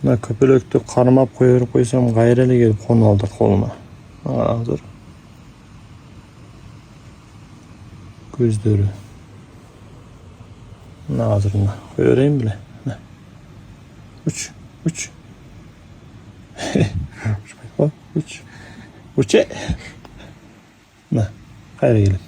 Ben köpelekte karmap koysam gayreli gelip konu aldı koluma. Dur. Gözleri. Nazırına. Koyarayım bile. Uç. Uç. Uç. Uç. Ne? Hayır gelin.